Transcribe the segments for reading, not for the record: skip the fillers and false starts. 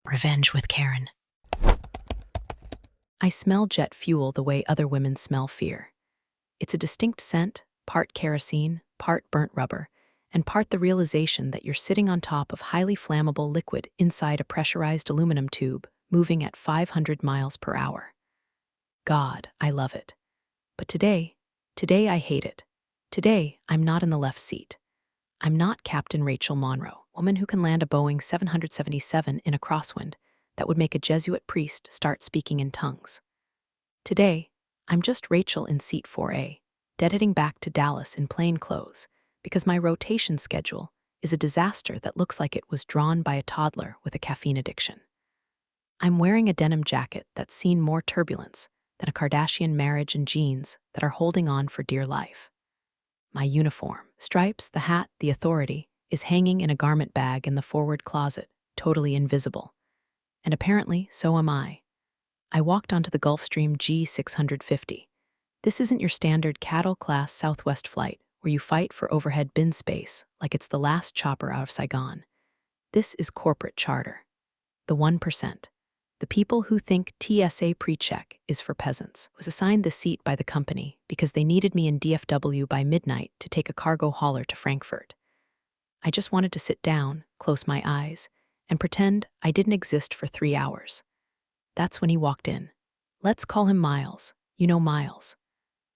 Revenge with Karen. I smell jet fuel the way other women smell fear. It's a distinct scent, part kerosene, part burnt rubber, and part the realization that you're sitting on top of highly flammable liquid inside a pressurized aluminum tube, moving at 500 miles per hour. God, I love it. But today I hate it. Today, I'm not in the left seat. I'm not Captain Rachel Monroe, woman who can land a Boeing 777 in a crosswind that would make a Jesuit priest start speaking in tongues. Today, I'm just Rachel in seat 4A, dead-heading back to Dallas in plain clothes, because my rotation schedule is a disaster that looks like it was drawn by a toddler with a caffeine addiction. I'm wearing a denim jacket that's seen more turbulence than a Kardashian marriage and jeans that are holding on for dear life. My uniform, stripes, the hat, the authority, is hanging in a garment bag in the forward closet, totally invisible. And apparently, so am I. I walked onto the Gulfstream G650. This isn't your standard cattle-class Southwest flight where you fight for overhead bin space like it's the last chopper out of Saigon. This is corporate charter. The 1%. The people who think TSA pre-check is for peasants. I was assigned the seat by the company because they needed me in DFW by midnight to take a cargo hauler to Frankfurt. I just wanted to sit down, close my eyes, and pretend I didn't exist for 3 hours. That's when he walked in. Let's call him Miles. You know Miles.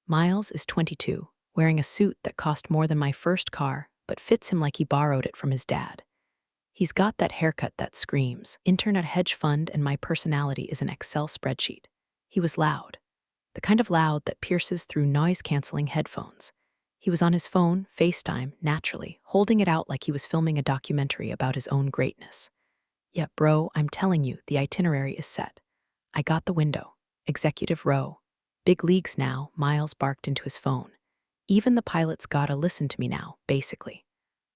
Miles is 22, wearing a suit that cost more than my first car, but fits him like he borrowed it from his dad. He's got that haircut that screams, intern at a hedge fund and my personality is an Excel spreadsheet. He was loud. The kind of loud that pierces through noise-canceling headphones. He was on his phone, FaceTime, naturally, holding it out like he was filming a documentary about his own greatness. Yeah, bro, I'm telling you, the itinerary is set. I got the window. Executive row. Big leagues now, Miles barked into his phone. Even the pilot's gotta listen to me now, basically.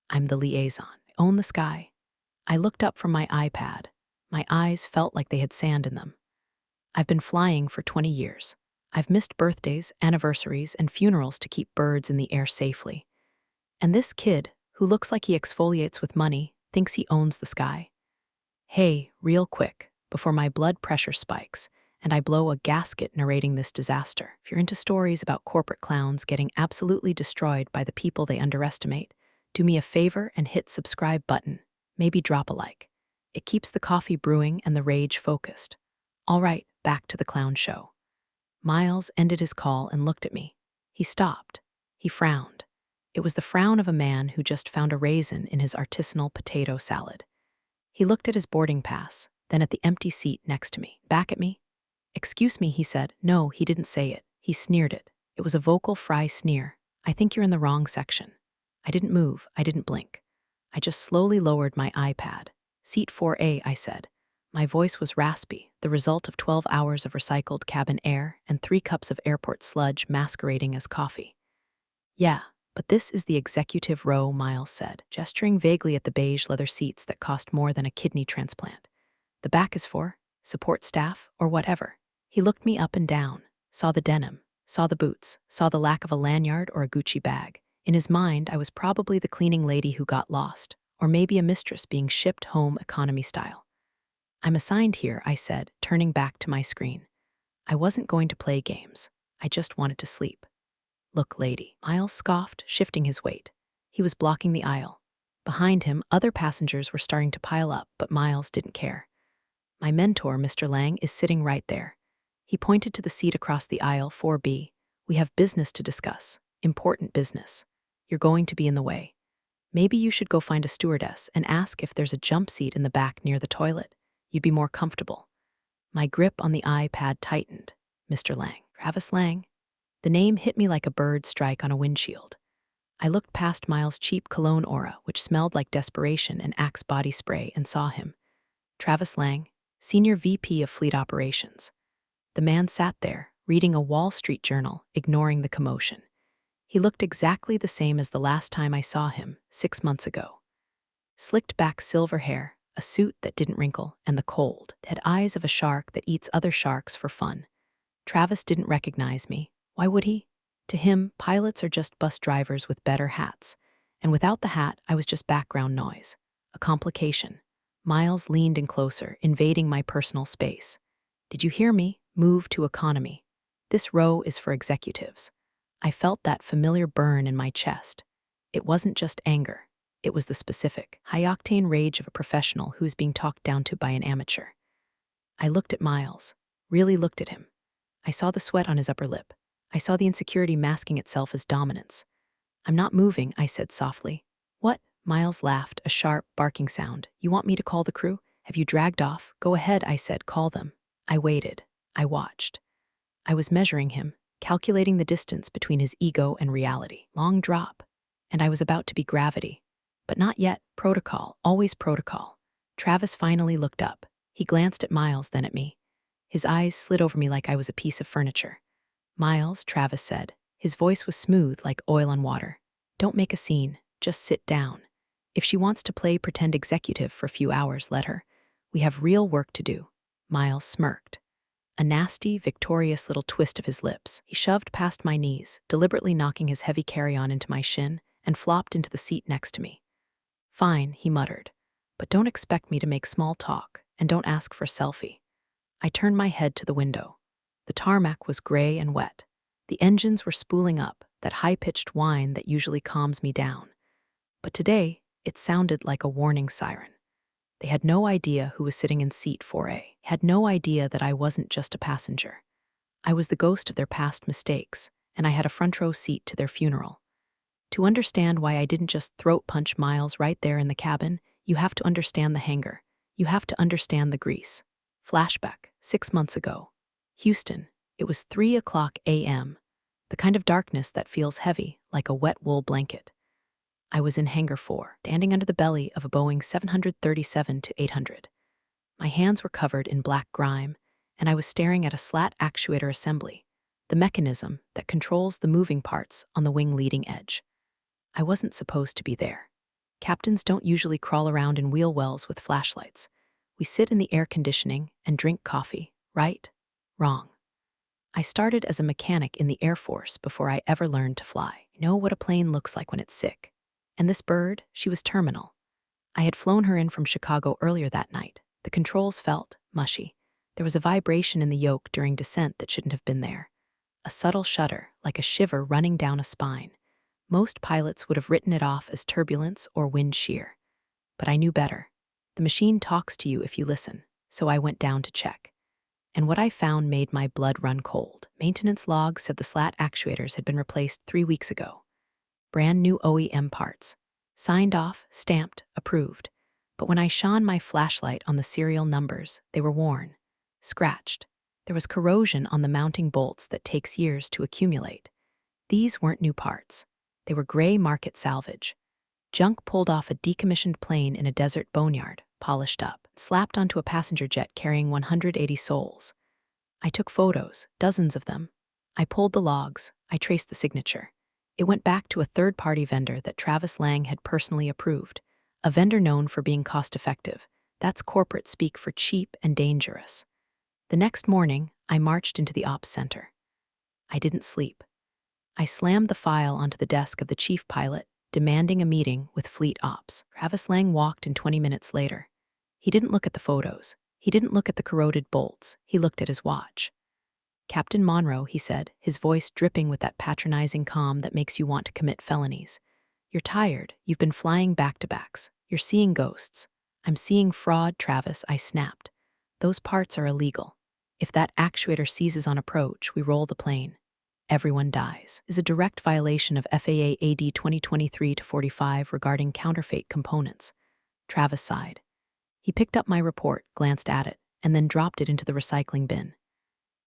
I'm the liaison. I own the sky. I looked up from my iPad. My eyes felt like they had sand in them. I've been flying for 20 years. I've missed birthdays, anniversaries, and funerals to keep birds in the air safely. And this kid, who looks like he exfoliates with money, thinks he owns the sky. Hey, real quick, before my blood pressure spikes, and I blow a gasket narrating this disaster. If you're into stories about corporate clowns getting absolutely destroyed by the people they underestimate, do me a favor and hit subscribe button. Maybe drop a like. It keeps the coffee brewing and the rage focused. All right, back to the clown show. Miles ended his call and looked at me. He stopped. He frowned. It was the frown of a man who just found a raisin in his artisanal potato salad. He looked at his boarding pass, then at the empty seat next to me. Back at me? Excuse me, he said. No, he didn't say it. He sneered it. It was a vocal fry sneer. I think you're in the wrong section. I didn't move. I didn't blink. I just slowly lowered my iPad. Seat 4A, I said. My voice was raspy, the result of 12 hours of recycled cabin air and 3 cups of airport sludge masquerading as coffee. Yeah, but this is the executive row, Miles said, gesturing vaguely at the beige leather seats that cost more than a kidney transplant. The back is for support staff or whatever. He looked me up and down, saw the denim, saw the boots, saw the lack of a lanyard or a Gucci bag. In his mind, I was probably the cleaning lady who got lost, or maybe a mistress being shipped home economy style. I'm assigned here, I said, turning back to my screen. I wasn't going to play games. I just wanted to sleep. Look, lady, Miles scoffed, shifting his weight. He was blocking the aisle. Behind him, other passengers were starting to pile up, but Miles didn't care. My mentor, Mr. Lang, is sitting right there. He pointed to the seat across the aisle, 4B. We have business to discuss. Important business. You're going to be in the way. Maybe you should go find a stewardess and ask if there's a jump seat in the back near the toilet. You'd be more comfortable. My grip on the iPad tightened. Mr. Lang. Travis Lang. The name hit me like a bird strike on a windshield. I looked past Miles' cheap cologne aura, which smelled like desperation and Axe body spray, and saw him. Travis Lang, Senior VP of Fleet Operations. The man sat there, reading a Wall Street Journal, ignoring the commotion. He looked exactly the same as the last time I saw him, 6 months ago. Slicked back silver hair, a suit that didn't wrinkle, and the cold, dead eyes of a shark that eats other sharks for fun. Travis didn't recognize me. Why would he? To him, pilots are just bus drivers with better hats. And without the hat, I was just background noise. A complication. Miles leaned in closer, invading my personal space. Did you hear me? Move to economy. This row is for executives. I felt that familiar burn in my chest. It wasn't just anger. It was the specific, high-octane rage of a professional who's being talked down to by an amateur. I looked at Miles, really looked at him. I saw the sweat on his upper lip. I saw the insecurity masking itself as dominance. I'm not moving, I said softly. What? Miles laughed, a sharp, barking sound. You want me to call the crew? Have you dragged off? Go ahead, I said, call them. I waited. I watched. I was measuring him, calculating the distance between his ego and reality. Long drop. And I was about to be gravity. But not yet. Protocol, always protocol. Travis finally looked up. He glanced at Miles, then at me. His eyes slid over me like I was a piece of furniture. Miles, Travis said. His voice was smooth like oil on water. Don't make a scene. Just sit down. If she wants to play pretend executive for a few hours, let her. We have real work to do. Miles smirked. A nasty, victorious little twist of his lips. He shoved past my knees, deliberately knocking his heavy carry-on into my shin, and flopped into the seat next to me. Fine, he muttered. But don't expect me to make small talk, and don't ask for a selfie. I turned my head to the window. The tarmac was gray and wet. The engines were spooling up, that high-pitched whine that usually calms me down. But today, it sounded like a warning siren. They had no idea who was sitting in seat 4A, had no idea that I wasn't just a passenger. I was the ghost of their past mistakes, and I had a front-row seat to their funeral. To understand why I didn't just throat-punch Miles right there in the cabin, you have to understand the hangar. You have to understand the grease. Flashback, 6 months ago. Houston, it was 3:00 a.m., the kind of darkness that feels heavy, like a wet wool blanket. I was in Hangar 4, standing under the belly of a Boeing 737-800. My hands were covered in black grime, and I was staring at a slat actuator assembly, the mechanism that controls the moving parts on the wing leading edge. I wasn't supposed to be there. Captains don't usually crawl around in wheel wells with flashlights. We sit in the air conditioning and drink coffee, right? Wrong. I started as a mechanic in the Air Force before I ever learned to fly. I know what a plane looks like when it's sick. And this bird, she was terminal. I had flown her in from Chicago earlier that night. The controls felt mushy. There was a vibration in the yoke during descent that shouldn't have been there. A subtle shudder, like a shiver running down a spine. Most pilots would have written it off as turbulence or wind shear. But I knew better. The machine talks to you if you listen, so I went down to check. And what I found made my blood run cold. Maintenance log said the slat actuators had been replaced 3 weeks ago. Brand new OEM parts. Signed off, stamped, approved. But when I shone my flashlight on the serial numbers, they were worn, scratched. There was corrosion on the mounting bolts that takes years to accumulate. These weren't new parts. They were gray market salvage. Junk pulled off a decommissioned plane in a desert boneyard, polished up, slapped onto a passenger jet carrying 180 souls. I took photos, dozens of them. I pulled the logs. I traced the signature. It went back to a third-party vendor that Travis Lang had personally approved, a vendor known for being cost-effective. That's corporate speak for cheap and dangerous. The next morning, I marched into the ops center. I didn't sleep. I slammed the file onto the desk of the chief pilot, demanding a meeting with fleet ops. Travis Lang walked in 20 minutes later. He didn't look at the photos. He didn't look at the corroded bolts. He looked at his watch. Captain Monroe, he said, his voice dripping with that patronizing calm that makes you want to commit felonies. You're tired. You've been flying back-to-backs. You're seeing ghosts. I'm seeing fraud, Travis, I snapped. Those parts are illegal. If that actuator seizes on approach, we roll the plane. Everyone dies. Is a direct violation of FAA AD 2023-45 regarding counterfeit components. Travis sighed. He picked up my report, glanced at it, and then dropped it into the recycling bin.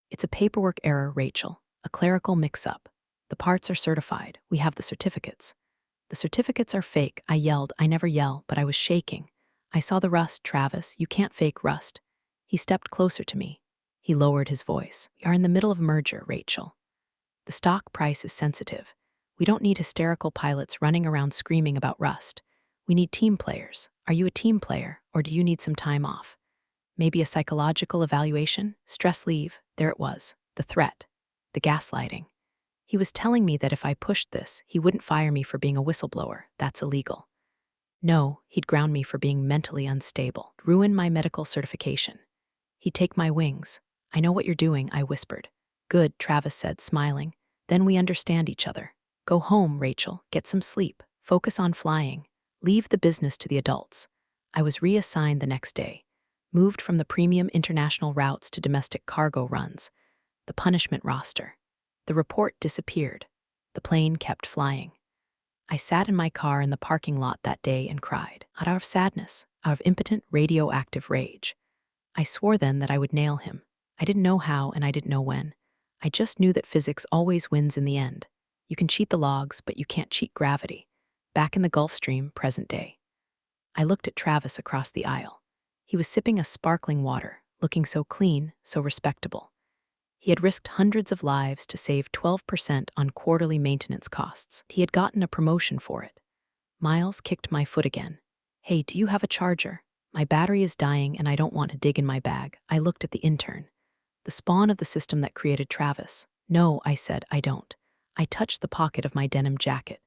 It's a paperwork error, Rachel. A clerical mix-up. The parts are certified. We have the certificates. The certificates are fake, I yelled. I never yell, but I was shaking. I saw the rust, Travis. You can't fake rust. He stepped closer to me. He lowered his voice. We are in the middle of a merger, Rachel. The stock price is sensitive. We don't need hysterical pilots running around screaming about rust. We need team players. Are you a team player, or do you need some time off? Maybe a psychological evaluation? Stress leave? There it was. The threat. The gaslighting. He was telling me that if I pushed this, he wouldn't fire me for being a whistleblower. That's illegal. No, he'd ground me for being mentally unstable, ruin my medical certification. He'd take my wings. I know what you're doing, I whispered. Good, Travis said, smiling. Then we understand each other. Go home, Rachel, get some sleep, focus on flying. Leave the business to the adults. I was reassigned the next day, moved from the premium international routes to domestic cargo runs. The punishment roster. The report disappeared. The plane kept flying. I sat in my car in the parking lot that day and cried, out of sadness, out of impotent radioactive rage. I swore then that I would nail him. I didn't know how and I didn't know when. I just knew that physics always wins in the end. You can cheat the logs, but you can't cheat gravity. Back in the Gulf Stream, present day. I looked at Travis across the aisle. He was sipping a sparkling water, looking so clean, so respectable. He had risked hundreds of lives to save 12% on quarterly maintenance costs. He had gotten a promotion for it. Miles kicked my foot again. Hey, do you have a charger? My battery is dying and I don't want to dig in my bag. I looked at the intern. The spawn of the system that created Travis. No, I said, I don't. I touched the pocket of my denim jacket.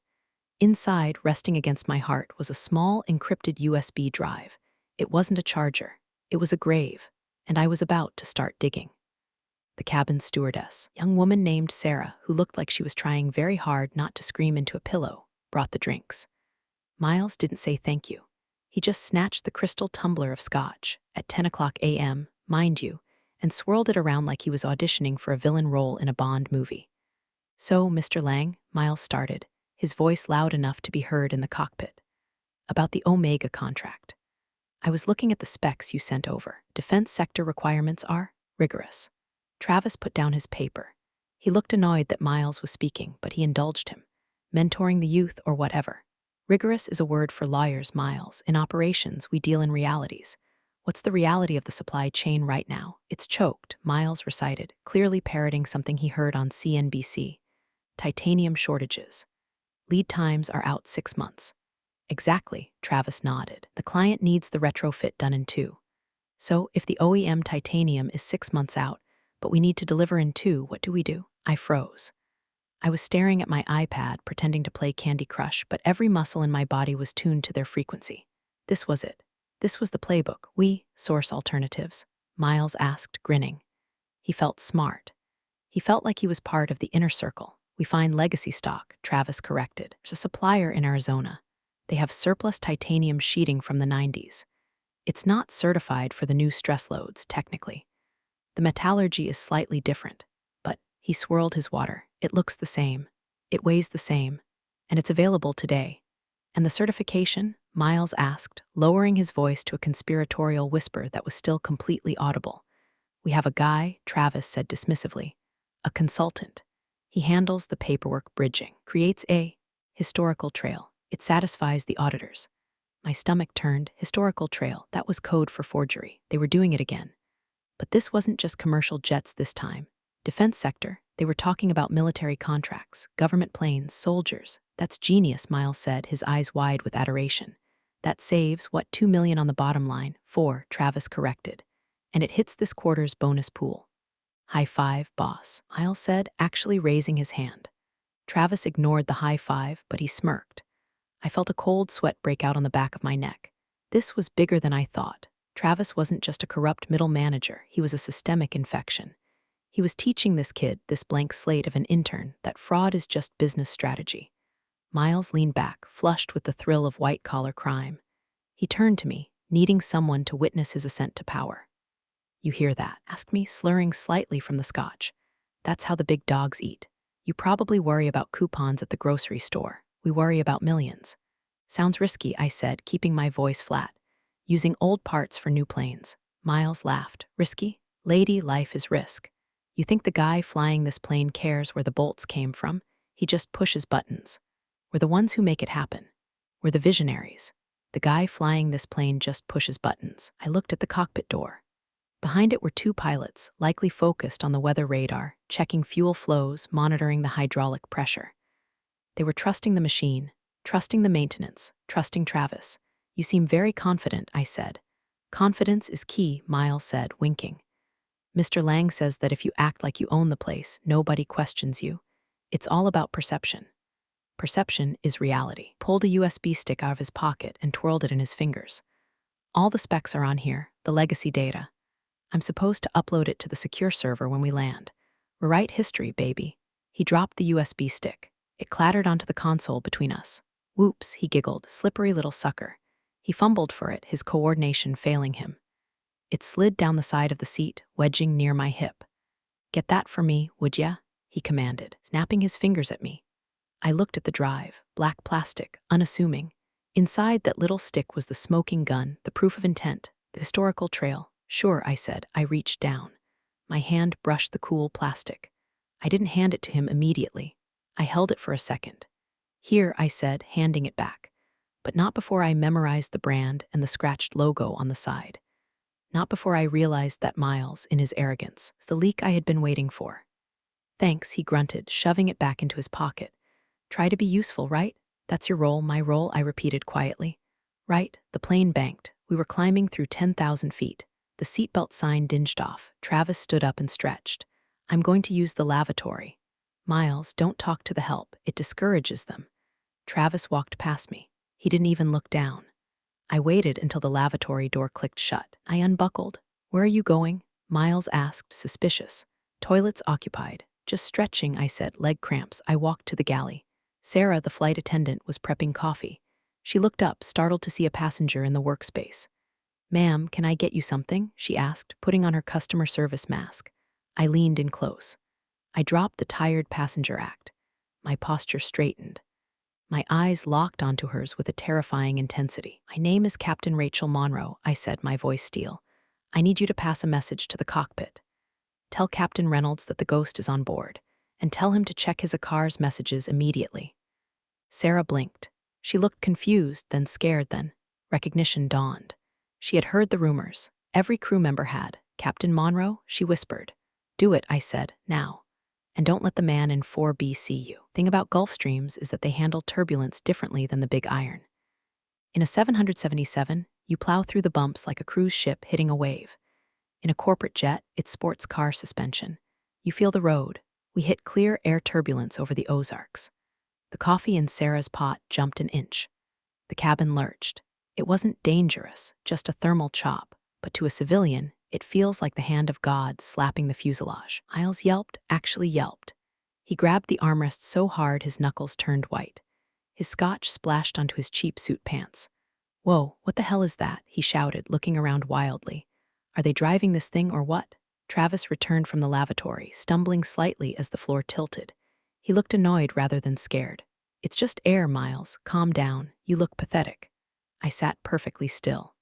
Inside, resting against my heart, was a small, encrypted USB drive. It wasn't a charger. It was a grave. And I was about to start digging. The cabin stewardess, young woman named Sarah, who looked like she was trying very hard not to scream into a pillow, brought the drinks. Miles didn't say thank you. He just snatched the crystal tumbler of scotch, at 10 o'clock a.m., mind you, and swirled it around like he was auditioning for a villain role in a Bond movie. So, Mr. Lang, Miles started, his voice loud enough to be heard in the cockpit. About the Omega contract. I was looking at the specs you sent over. Defense sector requirements are rigorous. Travis put down his paper. He looked annoyed that Miles was speaking, but he indulged him. Mentoring the youth or whatever. Rigorous is a word for lawyers, Miles. In operations, we deal in realities. What's the reality of the supply chain right now? It's choked, Miles recited, clearly parroting something he heard on CNBC. Titanium shortages. Lead times are out 6 months. Exactly, Travis nodded. The client needs the retrofit done in 2. So, if the OEM titanium is 6 months out, but we need to deliver in 2, what do? I froze. I was staring at my iPad, pretending to play Candy Crush, but every muscle in my body was tuned to their frequency. This was it. This was the playbook. We source alternatives, Miles asked, grinning. He felt smart. He felt like he was part of the inner circle. We find legacy stock, Travis corrected. There's a supplier in Arizona. They have surplus titanium sheeting from the 90s. It's not certified for the new stress loads, technically. The metallurgy is slightly different, but he swirled his water. It looks the same. It weighs the same. And it's available today. And the certification? Miles asked, lowering his voice to a conspiratorial whisper that was still completely audible. We have a guy, Travis said dismissively. A consultant. He handles the paperwork bridging, creates a historical trail. It satisfies the auditors. My stomach turned. Historical trail. That was code for forgery. They were doing it again. But this wasn't just commercial jets this time. Defense sector, they were talking about military contracts, government planes, soldiers. That's genius, Miles said, his eyes wide with adoration. That saves, what, $2 million on the bottom line? 4, Travis corrected. And it hits this quarter's bonus pool. High five, boss, Miles said, actually raising his hand. Travis ignored the high five, but he smirked. I felt a cold sweat break out on the back of my neck. This was bigger than I thought. Travis wasn't just a corrupt middle manager, he was a systemic infection. He was teaching this kid, this blank slate of an intern, that fraud is just business strategy. Miles leaned back, flushed with the thrill of white-collar crime. He turned to me, needing someone to witness his ascent to power. You hear that? Asked me, slurring slightly from the scotch. That's how the big dogs eat. You probably worry about coupons at the grocery store. We worry about millions. Sounds risky, I said, keeping my voice flat. Using old parts for new planes. Miles laughed. Risky? Lady, life is risk. You think the guy flying this plane cares where the bolts came from? He just pushes buttons. We're the ones who make it happen. We're the visionaries. The guy flying this plane just pushes buttons. I looked at the cockpit door. Behind it were 2 pilots, likely focused on the weather radar, checking fuel flows, monitoring the hydraulic pressure. They were trusting the machine, trusting the maintenance, trusting Travis. You seem very confident, I said. Confidence is key, Miles said, winking. Mr. Lang says that if you act like you own the place, nobody questions you. It's all about perception. Perception is reality. Pulled a USB stick out of his pocket and twirled it in his fingers. All the specs are on here, the legacy data. I'm supposed to upload it to the secure server when we land. Rewrite history, baby. He dropped the USB stick. It clattered onto the console between us. Whoops, he giggled, slippery little sucker. He fumbled for it, his coordination failing him. It slid down the side of the seat, wedging near my hip. Get that for me, would ya? He commanded, snapping his fingers at me. I looked at the drive, black plastic, unassuming. Inside that little stick was the smoking gun, the proof of intent, the historical trail. Sure, I said. I reached down. My hand brushed the cool plastic. I didn't hand it to him immediately. I held it for a second. Here, I said, handing it back. But not before I memorized the brand and the scratched logo on the side. Not before I realized that Miles, in his arrogance, was the leak I had been waiting for. Thanks, he grunted, shoving it back into his pocket. Try to be useful, right? That's your role, my role, I repeated quietly. Right, the plane banked. We were climbing through 10,000 feet. The seatbelt sign dinged off. Travis stood up and stretched. I'm going to use the lavatory. Miles, don't talk to the help. It discourages them. Travis walked past me. He didn't even look down. I waited until the lavatory door clicked shut. I unbuckled. Where are you going? Miles asked, suspicious. Toilets occupied. Just stretching, I said, leg cramps. I walked to the galley. Sarah, the flight attendant, was prepping coffee. She looked up, startled to see a passenger in the workspace. Ma'am, can I get you something? She asked, putting on her customer service mask. I leaned in close. I dropped the tired passenger act. My posture straightened. My eyes locked onto hers with a terrifying intensity. My name is Captain Rachel Monroe, I said, my voice steel. I need you to pass a message to the cockpit. Tell Captain Reynolds that the ghost is on board, and tell him to check his car's messages immediately. Sarah blinked. She looked confused, then scared, then recognition dawned. She had heard the rumors. Every crew member had. Captain Monroe, she whispered. Do it, I said, now. And don't let the man in 4B see you. Thing about Gulf Streams is that they handle turbulence differently than the Big Iron. In a 777, you plow through the bumps like a cruise ship hitting a wave. In a corporate jet, it's sports car suspension. You feel the road. We hit clear air turbulence over the Ozarks. The coffee in Sarah's pot jumped an inch. The cabin lurched. It wasn't dangerous, just a thermal chop, but to a civilian, it feels like the hand of God slapping the fuselage. Miles yelped, actually yelped. He grabbed the armrest so hard his knuckles turned white. His scotch splashed onto his cheap suit pants. Whoa, what the hell is that? He shouted, looking around wildly. Are they driving this thing or what? Travis returned from the lavatory, stumbling slightly as the floor tilted. He looked annoyed rather than scared. It's just air, Miles. Calm down. You look pathetic. I sat perfectly still.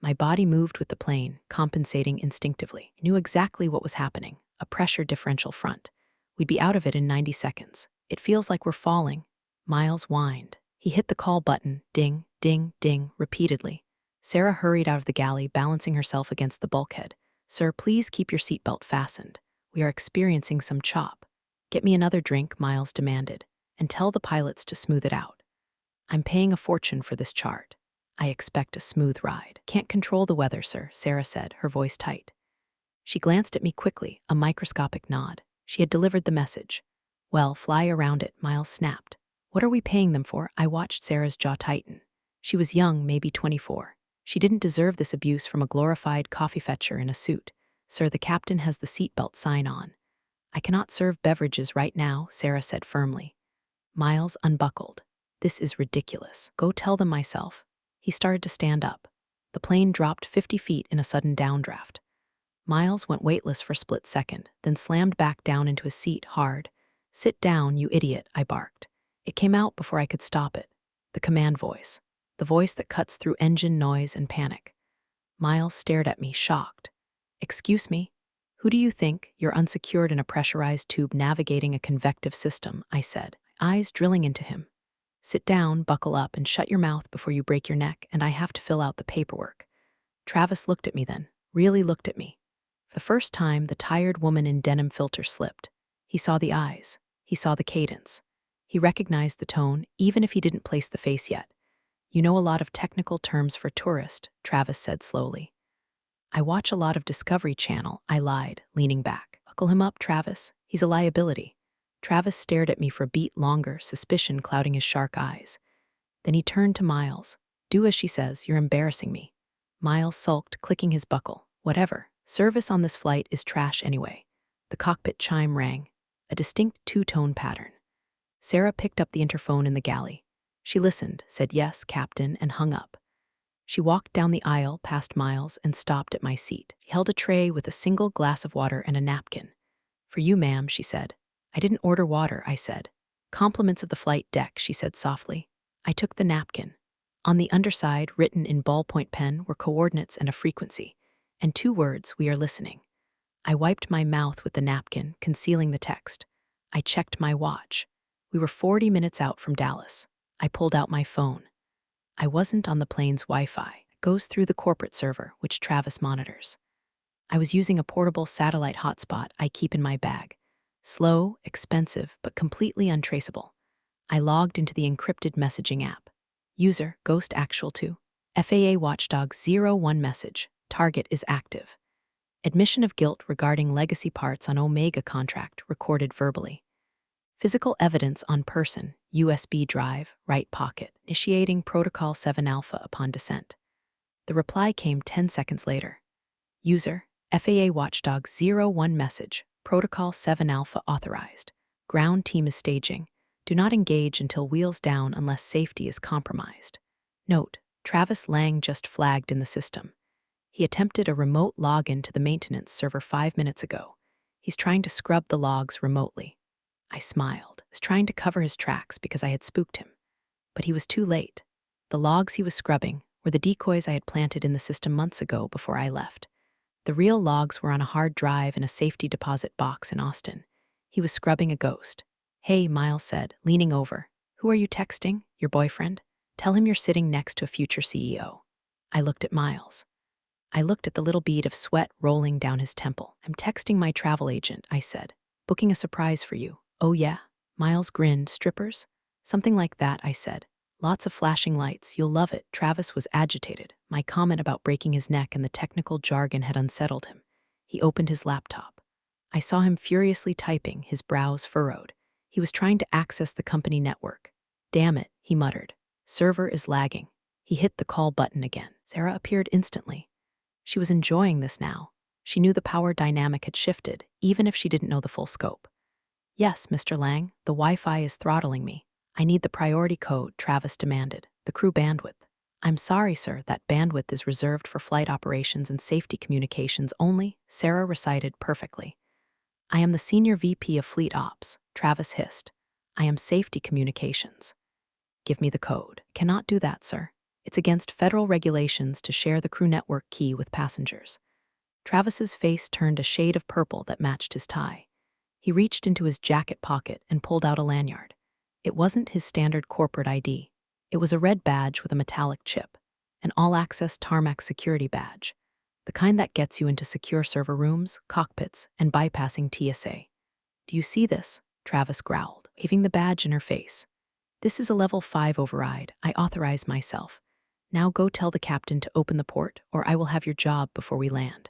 My body moved with the plane, compensating instinctively. I knew exactly what was happening, a pressure differential front. We'd be out of it in 90 seconds. It feels like we're falling. Miles whined. He hit the call button, ding, ding, ding, repeatedly. Sarah hurried out of the galley, balancing herself against the bulkhead. Sir, please keep your seatbelt fastened. We are experiencing some chop. Get me another drink, Miles demanded, and tell the pilots to smooth it out. I'm paying a fortune for this chart. I expect a smooth ride. Can't control the weather, sir, Sarah said, her voice tight. She glanced at me quickly, a microscopic nod. She had delivered the message. Well, fly around it, Miles snapped. What are we paying them for? I watched Sarah's jaw tighten. She was young, maybe 24. She didn't deserve this abuse from a glorified coffee fetcher in a suit. Sir, the captain has the seatbelt sign on. I cannot serve beverages right now, Sarah said firmly. Miles unbuckled. This is ridiculous. Go tell them myself. He started to stand up. The plane dropped 50 feet in a sudden downdraft. Miles went weightless for a split second, then slammed back down into his seat hard. Sit down, you idiot, I barked. It came out before I could stop it. The command voice. The voice that cuts through engine noise and panic. Miles stared at me, shocked. Excuse me? Who do you think? You're unsecured in a pressurized tube navigating a convective system, I said, eyes drilling into him. Sit down, buckle up, and shut your mouth before you break your neck, and I have to fill out the paperwork. Travis looked at me then, really looked at me. For the first time, the tired woman in denim filter slipped. He saw the eyes. He saw the cadence. He recognized the tone, even if he didn't place the face yet. You know a lot of technical terms for tourist, Travis said slowly. I watch a lot of Discovery Channel, I lied, leaning back. Buckle him up, Travis. He's a liability. Travis stared at me for a beat longer, suspicion clouding his shark eyes. Then he turned to Miles. "Do as she says, you're embarrassing me." Miles sulked, clicking his buckle. "Whatever. Service on this flight is trash anyway." The cockpit chime rang, a distinct two-tone pattern. Sarah picked up the interphone in the galley. She listened, said yes, Captain, and hung up. She walked down the aisle past Miles and stopped at my seat. She held a tray with a single glass of water and a napkin. "For you, ma'am," she said. "I didn't order water," I said. "Compliments of the flight deck," she said softly. I took the napkin. On the underside, written in ballpoint pen, were coordinates and a frequency, and 2 words, "We are listening." I wiped my mouth with the napkin, concealing the text. I checked my watch. We were 40 minutes out from Dallas. I pulled out my phone. I wasn't on the plane's Wi-Fi. It goes through the corporate server, which Travis monitors. I was using a portable satellite hotspot I keep in my bag. Slow, expensive, but completely untraceable. I logged into the encrypted messaging app. User, Ghost Actual 2. FAA Watchdog 01 message. Target is active. Admission of guilt regarding legacy parts on Omega contract recorded verbally. Physical evidence on person, USB drive, right pocket, initiating Protocol 7 Alpha upon descent. The reply came 10 seconds later. User, FAA Watchdog 01 message, Protocol 7 Alpha authorized. Ground team is staging. Do not engage until wheels down unless safety is compromised. Note, Travis Lang just flagged in the system. He attempted a remote login to the maintenance server 5 minutes ago. He's trying to scrub the logs remotely. I smiled. I was trying to cover his tracks because I had spooked him. But he was too late. The logs he was scrubbing were the decoys I had planted in the system months ago before I left. The real logs were on a hard drive in a safety deposit box in Austin. He was scrubbing a ghost. "Hey," Miles said, leaning over. "Who are you texting? Your boyfriend? Tell him you're sitting next to a future CEO." I looked at Miles. I looked at the little bead of sweat rolling down his temple. "I'm texting my travel agent," I said. "Booking a surprise for you." "Oh yeah?" Miles grinned. "Strippers?" "Something like that," I said. "Lots of flashing lights. You'll love it." Travis was agitated. My comment about breaking his neck and the technical jargon had unsettled him. He opened his laptop. I saw him furiously typing, his brows furrowed. He was trying to access the company network. "Damn it," he muttered. "Server is lagging." He hit the call button again. Sarah appeared instantly. She was enjoying this now. She knew the power dynamic had shifted, even if she didn't know the full scope. "Yes, Mr. Lang, the Wi-Fi is throttling me. I need the priority code," Travis demanded. "The crew bandwidth." "I'm sorry, sir, that bandwidth is reserved for flight operations and safety communications only," Sarah recited perfectly. "I am the Senior VP of Fleet Ops," Travis hissed. "I am safety communications." "Give me the code." "Cannot do that, sir. It's against federal regulations to share the crew network key with passengers." Travis's face turned a shade of purple that matched his tie. He reached into his jacket pocket and pulled out a lanyard. It wasn't his standard corporate ID. It was a red badge with a metallic chip, an all-access tarmac security badge, the kind that gets you into secure server rooms, cockpits, and bypassing TSA. "Do you see this?" Travis growled, waving the badge in her face. "This is a level 5 override. I authorize myself. Now go tell the captain to open the port, or I will have your job before we land."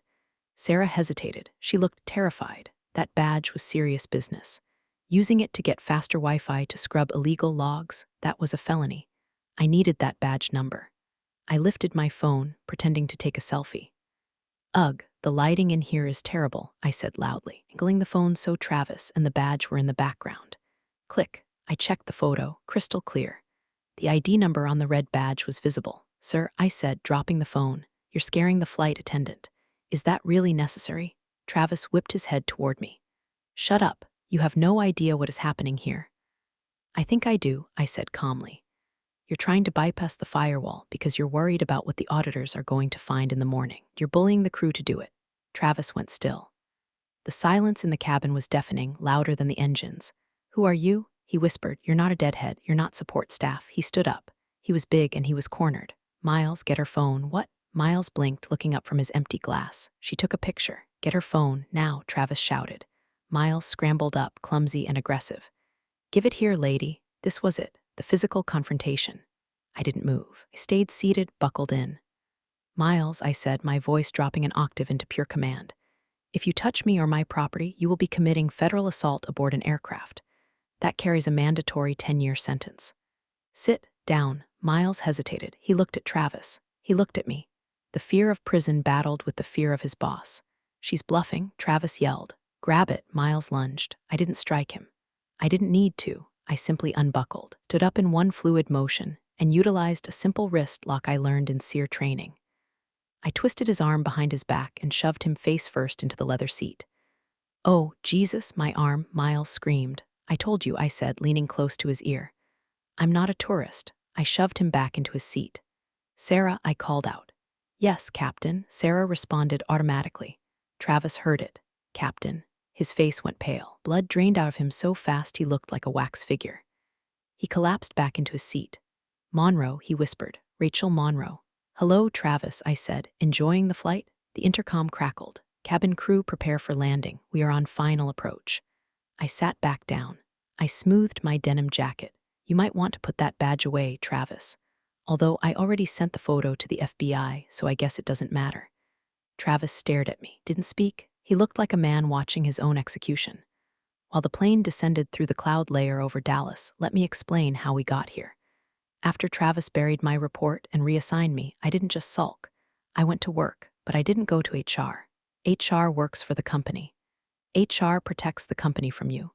Sarah hesitated. She looked terrified. That badge was serious business. Using it to get faster Wi-Fi to scrub illegal logs, that was a felony. I needed that badge number. I lifted my phone, pretending to take a selfie. "Ugh, the lighting in here is terrible," I said loudly, angling the phone so Travis and the badge were in the background. Click. I checked the photo, crystal clear. The ID number on the red badge was visible. "Sir," I said, dropping the phone, "you're scaring the flight attendant. Is that really necessary?" Travis whipped his head toward me. "Shut up. You have no idea what is happening here." "I think I do," I said calmly. "You're trying to bypass the firewall because you're worried about what the auditors are going to find in the morning. You're bullying the crew to do it." Travis went still. The silence in the cabin was deafening, louder than the engines. "Who are you?" he whispered. "You're not a deadhead. You're not support staff." He stood up. He was big and he was cornered. "Miles, get her phone." "What?" Miles blinked, looking up from his empty glass. "She took a picture." "Get her phone, now," Travis shouted. Miles scrambled up, clumsy and aggressive. "Give it here, lady." This was it, the physical confrontation. I didn't move. I stayed seated, buckled in. "Miles," I said, my voice dropping an octave into pure command. "If you touch me or my property, you will be committing federal assault aboard an aircraft." That carries a mandatory 10-year sentence. Sit down. Miles hesitated. He looked at Travis. He looked at me. The fear of prison battled with the fear of his boss. She's bluffing, Travis yelled. Grab it, Miles lunged. I didn't strike him. I didn't need to. I simply unbuckled, stood up in one fluid motion, and utilized a simple wrist lock I learned in SEER training. I twisted his arm behind his back and shoved him face first into the leather seat. Oh, Jesus, my arm, Miles screamed. I told you, I said, leaning close to his ear. I'm not a tourist. I shoved him back into his seat. Sarah, I called out. Yes, Captain, Sarah responded automatically. Travis heard it. Captain. His face went pale. Blood drained out of him so fast he looked like a wax figure. He collapsed back into his seat. Monroe, he whispered. Rachel Monroe. Hello, Travis, I said. Enjoying the flight? The intercom crackled. Cabin crew, prepare for landing. We are on final approach. I sat back down. I smoothed my denim jacket. You might want to put that badge away, Travis. Although I already sent the photo to the FBI, so I guess it doesn't matter. Travis stared at me, didn't speak. He looked like a man watching his own execution. While the plane descended through the cloud layer over Dallas, let me explain how we got here. After Travis buried my report and reassigned me, I didn't just sulk. I went to work, but I didn't go to HR. HR works for the company. HR protects the company from you.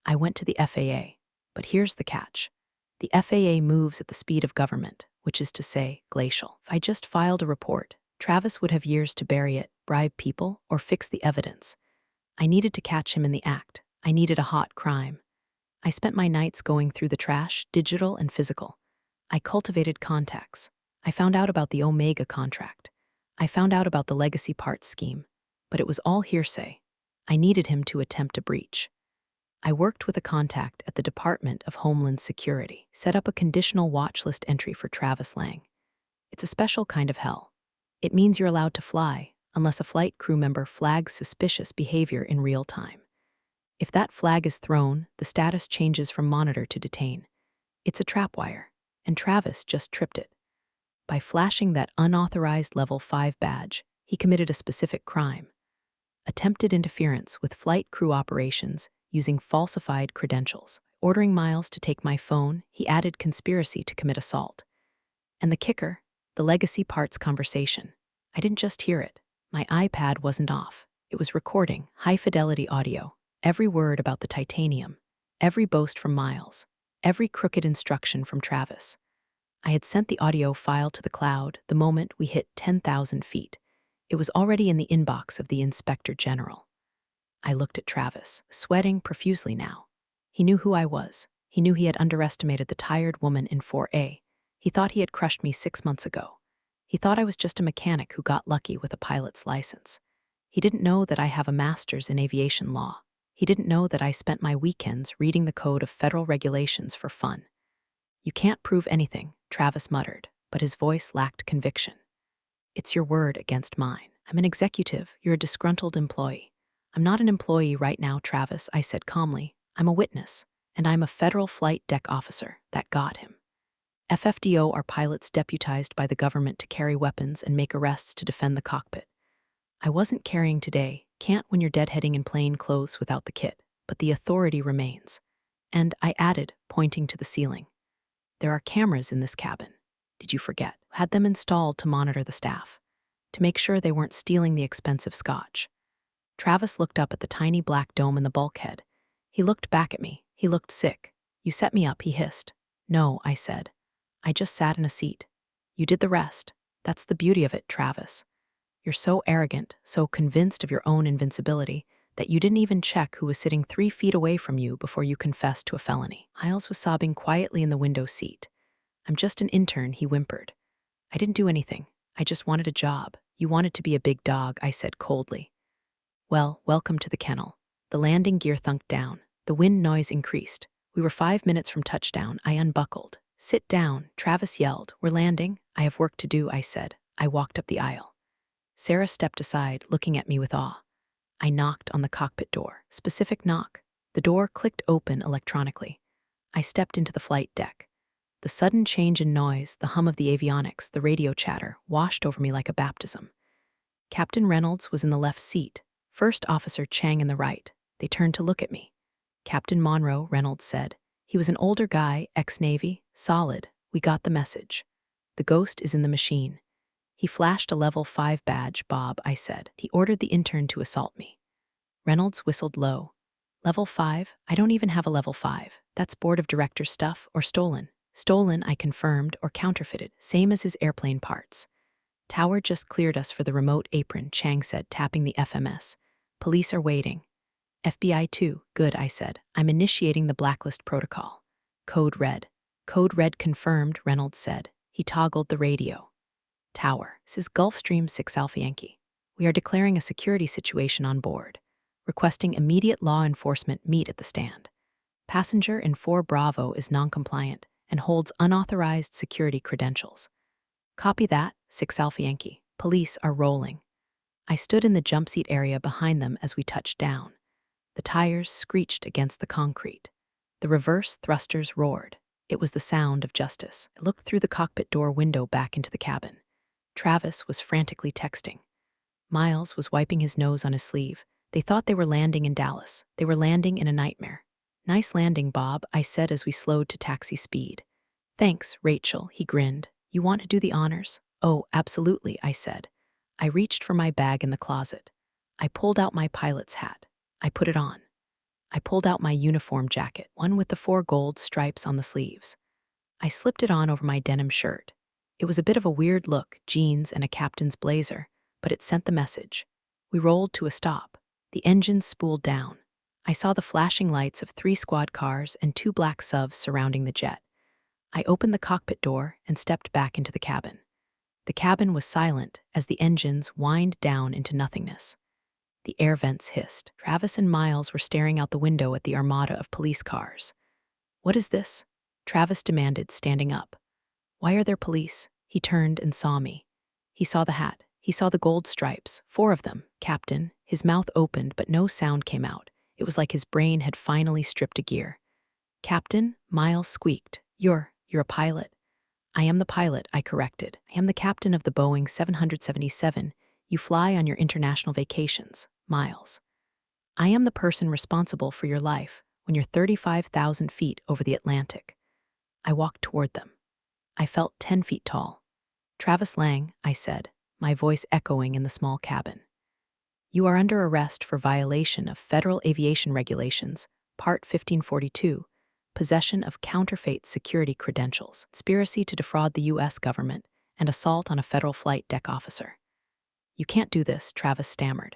I went to the FAA, but here's the catch. The FAA moves at the speed of government, which is to say, glacial. If I just filed a report, Travis would have years to bury it, bribe people, or fix the evidence. I needed to catch him in the act. I needed a hot crime. I spent my nights going through the trash, digital and physical. I cultivated contacts. I found out about the Omega contract. I found out about the legacy parts scheme. But it was all hearsay. I needed him to attempt a breach. I worked with a contact at the Department of Homeland Security, set up a conditional watch list entry for Travis Lang. It's a special kind of hell. It means you're allowed to fly, unless a flight crew member flags suspicious behavior in real time. If that flag is thrown, the status changes from monitor to detain. It's a trapwire, and Travis just tripped it. By flashing that unauthorized Level 5 badge, he committed a specific crime. Attempted interference with flight crew operations using falsified credentials. Ordering Miles to take my phone, he added conspiracy to commit assault. And the kicker, the legacy parts conversation. I didn't just hear it. My iPad wasn't off. It was recording, high-fidelity audio, every word about the titanium, every boast from Miles, every crooked instruction from Travis. I had sent the audio file to the cloud the moment we hit 10,000 feet. It was already in the inbox of the Inspector General. I looked at Travis, sweating profusely now. He knew who I was. He knew he had underestimated the tired woman in 4A. He thought he had crushed me 6 months ago. He thought I was just a mechanic who got lucky with a pilot's license. He didn't know that I have a master's in aviation law. He didn't know that I spent my weekends reading the code of federal regulations for fun. You can't prove anything, Travis muttered, but his voice lacked conviction. It's your word against mine. I'm an executive. You're a disgruntled employee. I'm not an employee right now, Travis, I said calmly. I'm a witness, and I'm a federal flight deck officer. That got him. FFDO are pilots deputized by the government to carry weapons and make arrests to defend the cockpit. I wasn't carrying today, can't when you're deadheading in plain clothes without the kit, but the authority remains. And I added, pointing to the ceiling. There are cameras in this cabin. Did you forget? Had them installed to monitor the staff, to make sure they weren't stealing the expensive scotch. Travis looked up at the tiny black dome in the bulkhead. He looked back at me. He looked sick. You set me up, he hissed. No, I said. I just sat in a seat. You did the rest. That's the beauty of it, Travis. You're so arrogant, so convinced of your own invincibility, that you didn't even check who was sitting 3 feet away from you before you confessed to a felony. Miles was sobbing quietly in the window seat. I'm just an intern, he whimpered. I didn't do anything. I just wanted a job. You wanted to be a big dog, I said coldly. Well, welcome to the kennel. The landing gear thunked down. The wind noise increased. We were 5 minutes from touchdown. I unbuckled. Sit down, Travis yelled. We're landing. I have work to do, I said. I walked up the aisle. Sarah stepped aside, looking at me with awe. I knocked on the cockpit door. Specific knock. The door clicked open electronically. I stepped into the flight deck. The sudden change in noise, the hum of the avionics, the radio chatter, washed over me like a baptism. Captain Reynolds was in the left seat, First Officer Chang in the right. They turned to look at me. Captain Monroe, Reynolds said. He was an older guy, ex-Navy, solid. We got the message. The ghost is in the machine. He flashed a level 5 badge, Bob, I said. He ordered the intern to assault me. Reynolds whistled low. Level 5? I don't even have a level 5. That's board of directors stuff or stolen. Stolen, I confirmed, or counterfeited, same as his airplane parts. Tower just cleared us for the remote apron, Chang said, tapping the FMS. Police are waiting. FBI too. Good, I said. I'm initiating the blacklist protocol. Code red. Code red confirmed, Reynolds said. He toggled the radio. Tower. This is Gulfstream 6 Alpha Yankee. We are declaring a security situation on board. Requesting immediate law enforcement meet at the stand. Passenger in 4 Bravo is noncompliant and holds unauthorized security credentials. Copy that, 6 Alpha Yankee. Police are rolling. I stood in the jump seat area behind them as we touched down. The tires screeched against the concrete. The reverse thrusters roared. It was the sound of justice. I looked through the cockpit door window back into the cabin. Travis was frantically texting. Miles was wiping his nose on his sleeve. They thought they were landing in Dallas. They were landing in a nightmare. Nice landing, Bob, I said as we slowed to taxi speed. Thanks, Rachel, he grinned. You want to do the honors? Oh, absolutely, I said. I reached for my bag in the closet. I pulled out my pilot's hat. I put it on. I pulled out my uniform jacket, one with the 4 gold stripes on the sleeves. I slipped it on over my denim shirt. It was a bit of a weird look, jeans and a captain's blazer, but it sent the message. We rolled to a stop. The engines spooled down. I saw the flashing lights of 3 squad cars and 2 black SUVs surrounding the jet. I opened the cockpit door and stepped back into the cabin. The cabin was silent as the engines whined down into nothingness. The air vents hissed. Travis and Miles were staring out the window at the armada of police cars. What is this? Travis demanded, standing up. Why are there police? He turned and saw me. He saw the hat. He saw the gold stripes, 4 of them, Captain. His mouth opened, but no sound came out. It was like his brain had finally stripped a gear. Captain, Miles squeaked. You're a pilot. I am the pilot, I corrected. I am the captain of the Boeing 777. You fly on your international vacations, Miles. I am the person responsible for your life when you're 35,000 feet over the Atlantic. I walked toward them. I felt 10 feet tall. Travis Lang, I said, my voice echoing in the small cabin. You are under arrest for violation of Federal Aviation Regulations, Part 1542, possession of counterfeit security credentials, conspiracy to defraud the U.S. government, and assault on a federal flight deck officer. You can't do this, Travis stammered.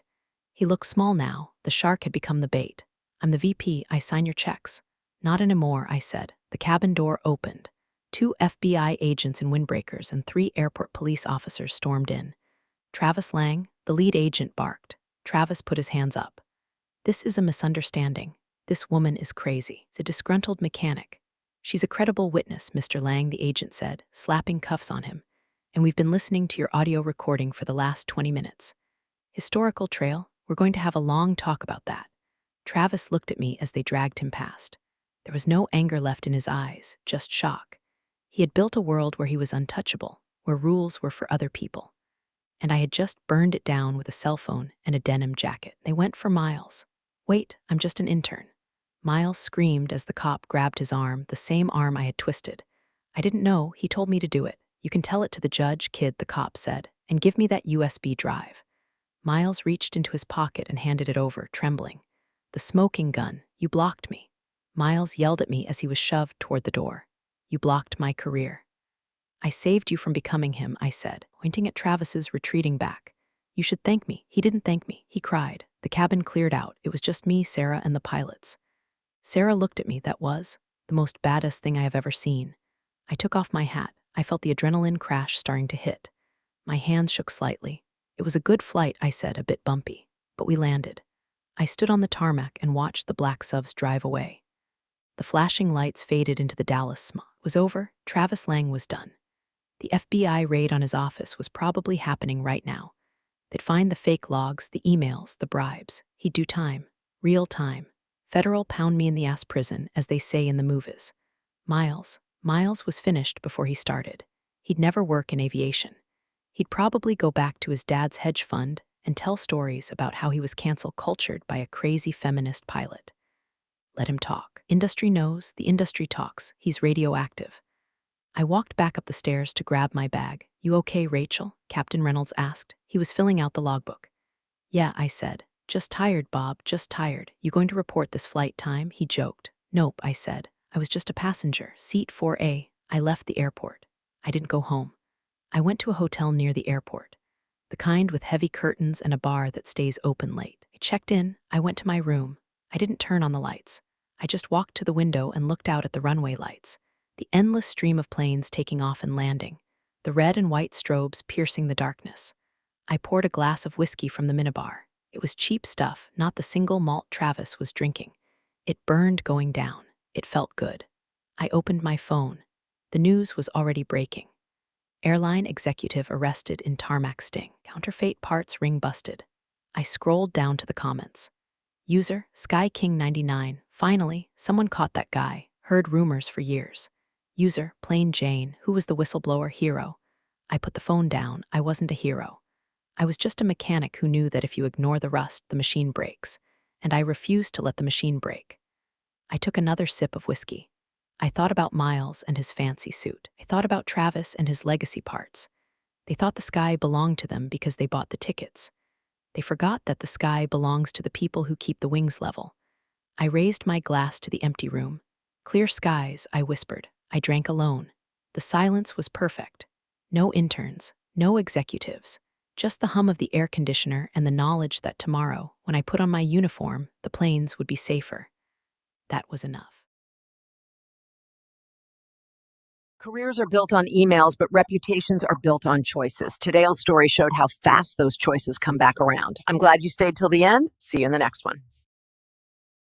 He looked small now. The shark had become the bait. I'm the VP. I sign your checks. Not anymore, I said. The cabin door opened. 2 FBI agents in windbreakers and 3 airport police officers stormed in. Travis Lang, the lead agent, barked. Travis put his hands up. This is a misunderstanding. This woman is crazy. It's a disgruntled mechanic. She's a credible witness, Mr. Lang, the agent said, slapping cuffs on him. And we've been listening to your audio recording for the last 20 minutes. Historical trail, we're going to have a long talk about that. Travis looked at me as they dragged him past. There was no anger left in his eyes, just shock. He had built a world where he was untouchable, where rules were for other people. And I had just burned it down with a cell phone and a denim jacket. They went for Miles. Wait, I'm just an intern. Miles screamed as the cop grabbed his arm, the same arm I had twisted. I didn't know, he told me to do it. You can tell it to the judge, kid, the cop said, and give me that USB drive. Miles reached into his pocket and handed it over, trembling. The smoking gun, you blocked me. Miles yelled at me as he was shoved toward the door. You blocked my career. I saved you from becoming him, I said, pointing at Travis's retreating back. You should thank me. He didn't thank me, he cried. The cabin cleared out. It was just me, Sarah, and the pilots. Sarah looked at me. That was the most badass thing I have ever seen. I took off my hat. I felt the adrenaline crash starting to hit. My hands shook slightly. It was a good flight, I said, a bit bumpy. But we landed. I stood on the tarmac and watched the black SUVs drive away. The flashing lights faded into the Dallas smog. It was over. Travis Lang was done. The FBI raid on his office was probably happening right now. They'd find the fake logs, the emails, the bribes. He'd do time. Real time. Federal pound me in the ass prison, as they say in the movies. Miles was finished before he started. He'd never work in aviation. He'd probably go back to his dad's hedge fund and tell stories about how he was cancel cultured by a crazy feminist pilot. Let him talk. Industry knows, the industry talks. He's radioactive. I walked back up the stairs to grab my bag. You okay, Rachel? Captain Reynolds asked. He was filling out the logbook. Yeah, I said. Just tired, Bob, just tired. You going to report this flight time? He joked. Nope, I said. I was just a passenger. Seat 4A. I left the airport. I didn't go home. I went to a hotel near the airport. The kind with heavy curtains and a bar that stays open late. I checked in. I went to my room. I didn't turn on the lights. I just walked to the window and looked out at the runway lights. The endless stream of planes taking off and landing. The red and white strobes piercing the darkness. I poured a glass of whiskey from the minibar. It was cheap stuff, not the single malt Travis was drinking. It burned going down. It felt good. I opened my phone. The news was already breaking. Airline executive arrested in tarmac sting. Counterfeit parts ring busted. I scrolled down to the comments. User, SkyKing99. Finally, someone caught that guy. Heard rumors for years. User, Plain Jane. Who was the whistleblower hero? I put the phone down. I wasn't a hero. I was just a mechanic who knew that if you ignore the rust, the machine breaks. And I refused to let the machine break. I took another sip of whiskey. I thought about Miles and his fancy suit. I thought about Travis and his legacy parts. They thought the sky belonged to them because they bought the tickets. They forgot that the sky belongs to the people who keep the wings level. I raised my glass to the empty room. Clear skies, I whispered. I drank alone. The silence was perfect. No interns, no executives, just the hum of the air conditioner and the knowledge that tomorrow, when I put on my uniform, the planes would be safer. That was enough. Careers are built on emails, but reputations are built on choices. Today's story showed how fast those choices come back around. I'm glad you stayed till the end. See you in the next one.